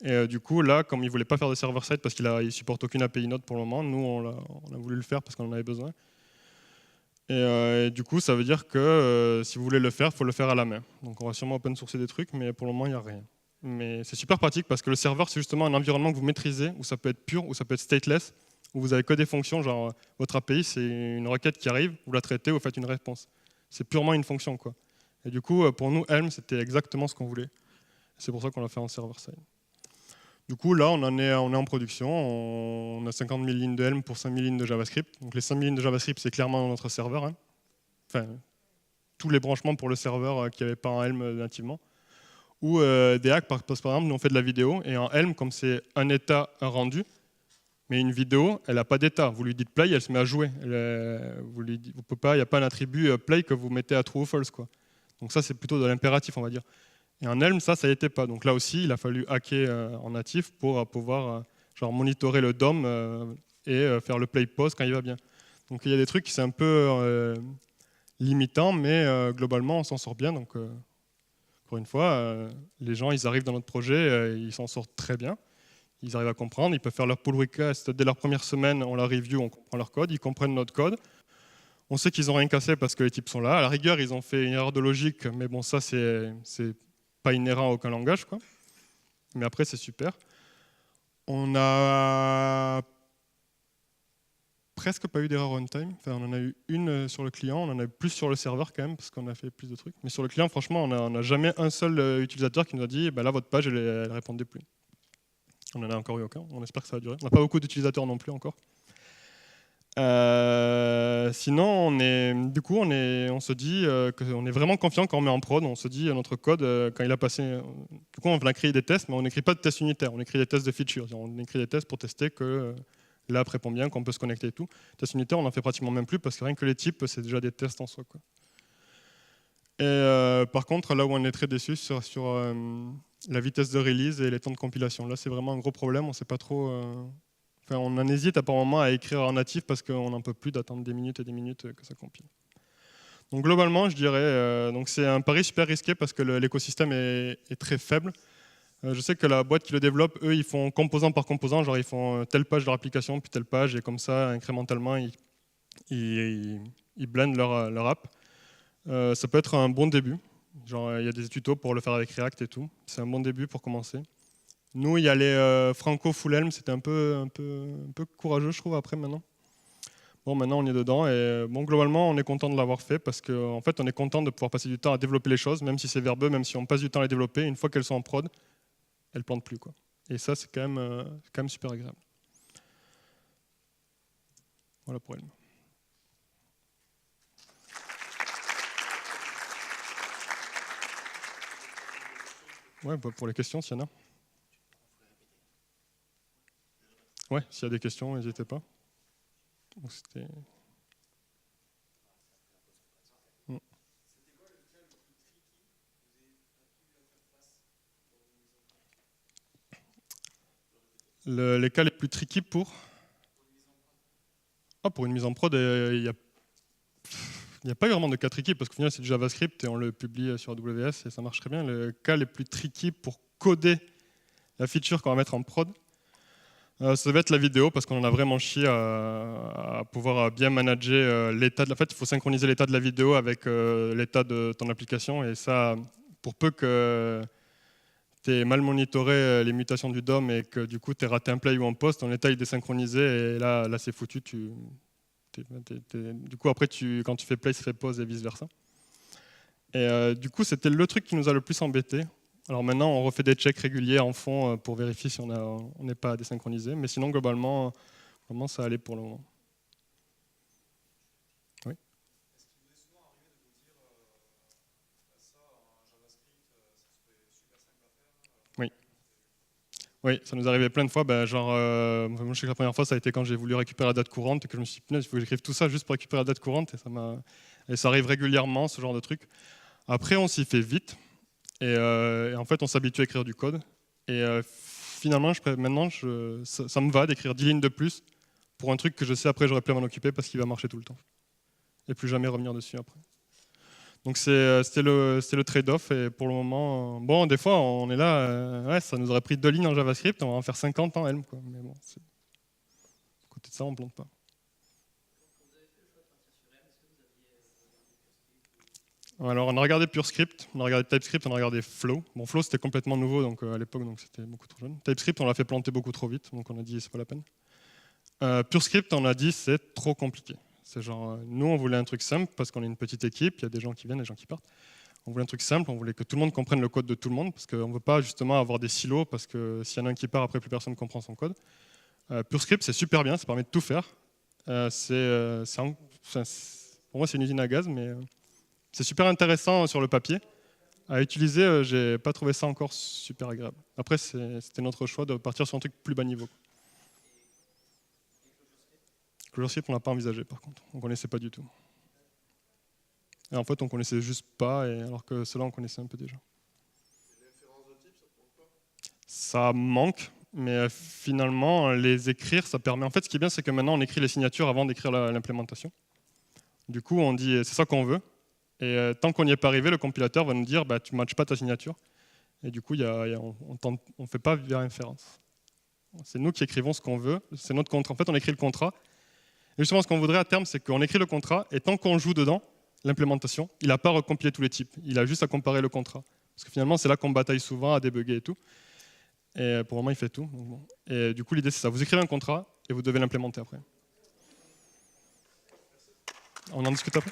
Et du coup, là, comme il ne voulait pas faire de server-side parce qu'il ne supporte aucune API Node pour le moment, nous, on a voulu le faire parce qu'on en avait besoin. Et du coup, ça veut dire que si vous voulez le faire, il faut le faire à la main. Donc on va sûrement open sourcer des trucs, mais pour le moment, il n'y a rien. Mais c'est super pratique parce que le serveur, c'est justement un environnement que vous maîtrisez, où ça peut être pur, où ça peut être stateless, où vous avez que des fonctions, genre votre API, c'est une requête qui arrive, vous la traitez, vous faites une réponse. C'est purement une fonction, quoi. Et du coup, pour nous, Helm, c'était exactement ce qu'on voulait. C'est pour ça qu'on l'a fait en server-side. Du coup, là, on est en production. On a 50 000 lignes de Helm pour 5 000 lignes de JavaScript. Donc les 5 000 lignes de JavaScript, c'est clairement notre serveur, hein. Enfin, tous les branchements pour le serveur qui n'avait pas un Helm nativement. Ou des hacks, par exemple, nous on fait de la vidéo, et en Helm, comme c'est un état, un rendu, mais une vidéo, elle n'a pas d'état. Vous lui dites play, elle se met à jouer. Vous pouvez pas, il n'y a pas un attribut play que vous mettez à true ou false, quoi. Donc ça, c'est plutôt de l'impératif, on va dire. Et en Helm, ça n'y était pas. Donc là aussi, il a fallu hacker en natif pour pouvoir genre monitorer le DOM et faire le play pause quand il va bien. Donc il y a des trucs qui sont un peu limitants, mais globalement, on s'en sort bien. Donc encore une fois, les gens, ils arrivent dans notre projet, ils s'en sortent très bien. Ils arrivent à comprendre, ils peuvent faire leur pull request dès leur première semaine, on la review, on comprend leur code, ils comprennent notre code. On sait qu'ils n'ont rien cassé parce que les types sont là. À la rigueur, ils ont fait une erreur de logique, mais bon, ça, c'est pas inhérent à aucun langage, quoi. Mais après, c'est super. On a presque pas eu d'erreur runtime. Enfin, on en a eu une sur le client, on en a eu plus sur le serveur quand même, parce qu'on a fait plus de trucs. Mais sur le client, franchement, on n'a jamais un seul utilisateur qui nous a dit bah là, votre page, elle ne répondait plus. On n'en a encore eu aucun. On espère que ça va durer. On n'a pas beaucoup d'utilisateurs non plus encore. Sinon, on se dit qu'on est vraiment confiant quand on met en prod. On se dit notre code, quand il a passé. Du coup, on va créer des tests, mais on n'écrit pas de tests unitaires. On écrit des tests de features. On écrit des tests pour tester que l'app répond bien, qu'on peut se connecter et tout. Tests unitaires, on n'en fait pratiquement même plus parce que rien que les types, c'est déjà des tests en soi, quoi. Et par contre, là où on est très déçu, sur la vitesse de release et les temps de compilation. Là, c'est vraiment un gros problème. On ne sait pas trop. Enfin, on en hésite à par moment à écrire en natif parce qu'on n'en peut plus d'attendre des minutes et des minutes que ça compile. Donc globalement, je dirais, donc c'est un pari super risqué parce que l'écosystème est très faible. Je sais que la boîte qui le développe, eux, ils font composant par composant, genre ils font telle page de leur application, puis telle page, et comme ça, incrémentalement, ils blendent leur app. Ça peut être un bon début. Genre, il y a des tutos pour le faire avec React et tout. C'est un bon début pour commencer. Nous, il y a les Franco Full Helm, c'était un peu courageux, je trouve, après maintenant. Bon, maintenant on est dedans et bon, globalement, on est content de l'avoir fait parce qu'en fait, on est content de pouvoir passer du temps à développer les choses, même si c'est verbeux, même si on passe du temps à les développer. Une fois qu'elles sont en prod, elles plantent plus, quoi. Et ça, c'est quand même super agréable. Voilà pour Helm. Ouais, bah pour les questions, s'il y en a. Ouais, s'il y a des questions, n'hésitez pas. Les cas les plus tricky pour une mise en prod, il n'y a pas vraiment de cas tricky parce qu'au final c'est du JavaScript et on le publie sur AWS et ça marche très bien. Le cas les plus tricky pour coder la feature qu'on va mettre en prod, ça va être la vidéo parce qu'on en a vraiment chié à pouvoir bien manager l'état de la. En fait, il faut synchroniser l'état de la vidéo avec l'état de ton application et ça, pour peu que tu aies mal monitoré les mutations du DOM et que du coup tu aies raté un play ou un post, ton état est désynchronisé et là c'est foutu. Du coup après quand tu fais play, ça fait pause et vice versa. Et du coup c'était le truc qui nous a le plus embêté. Alors maintenant on refait des checks réguliers en fond pour vérifier si on n'est pas désynchronisé, mais sinon globalement ça allait pour le moment. Oui, ça nous arrivait plein de fois. Moi, je sais que la première fois, ça a été quand j'ai voulu récupérer la date courante et que je me suis dit, punaise, il faut que j'écrive tout ça juste pour récupérer la date courante. Et ça arrive régulièrement, ce genre de truc. Après, on s'y fait vite. Et en fait, on s'habitue à écrire du code. Et finalement, maintenant, ça me va d'écrire 10 lignes de plus pour un truc que je sais après, j'aurais pu m'en occuper parce qu'il va marcher tout le temps. Et plus jamais revenir dessus après. Donc c'était le trade-off. Et pour le moment, bon, des fois, on est là, ouais, ça nous aurait pris 2 lignes en JavaScript, on va en faire 50 en Helm, quoi. Mais bon, à côté de ça, on ne plante pas. Alors, on a regardé PureScript, on a regardé TypeScript, on a regardé Flow. Bon, Flow, c'était complètement nouveau donc, à l'époque, donc c'était beaucoup trop jeune. TypeScript, on l'a fait planter beaucoup trop vite, donc on a dit, c'est pas la peine. PureScript, on a dit, c'est trop compliqué. C'est genre, nous, on voulait un truc simple parce qu'on est une petite équipe, il y a des gens qui viennent, des gens qui partent. On voulait un truc simple, on voulait que tout le monde comprenne le code de tout le monde, parce qu'on ne veut pas justement avoir des silos, parce que s'il y en a un qui part, après plus personne ne comprend son code. PureScript, c'est super bien, ça permet de tout faire. Pour moi, c'est une usine à gaz, mais c'est super intéressant sur le papier. À utiliser, j'ai pas trouvé ça encore super agréable. Après, c'était notre choix de partir sur un truc plus bas niveau. ClojureScript, on l'a pas envisagé par contre, on connaissait pas du tout. Et en fait, on connaissait juste pas, alors que cela, on connaissait un peu déjà. Ça manque, mais finalement, les écrire, ça permet. En fait, ce qui est bien, c'est que maintenant, on écrit les signatures avant d'écrire l'implémentation. Du coup, on dit, c'est ça qu'on veut. Et tant qu'on n'y est pas arrivé, le compilateur va nous dire, bah, tu ne matches pas ta signature. Et du coup, on ne fait pas via référence. C'est nous qui écrivons ce qu'on veut. C'est notre contrat. En fait, on écrit le contrat. Et justement, ce qu'on voudrait à terme, c'est qu'on écrit le contrat, et tant qu'on joue dedans, l'implémentation, il n'a pas recompilé tous les types. Il a juste à comparer le contrat. Parce que finalement, c'est là qu'on bataille souvent à débugger et tout. Et pour le moment, il fait tout. Donc bon. Et du coup, l'idée, c'est ça. Vous écrivez un contrat et vous devez l'implémenter après. On en discute après.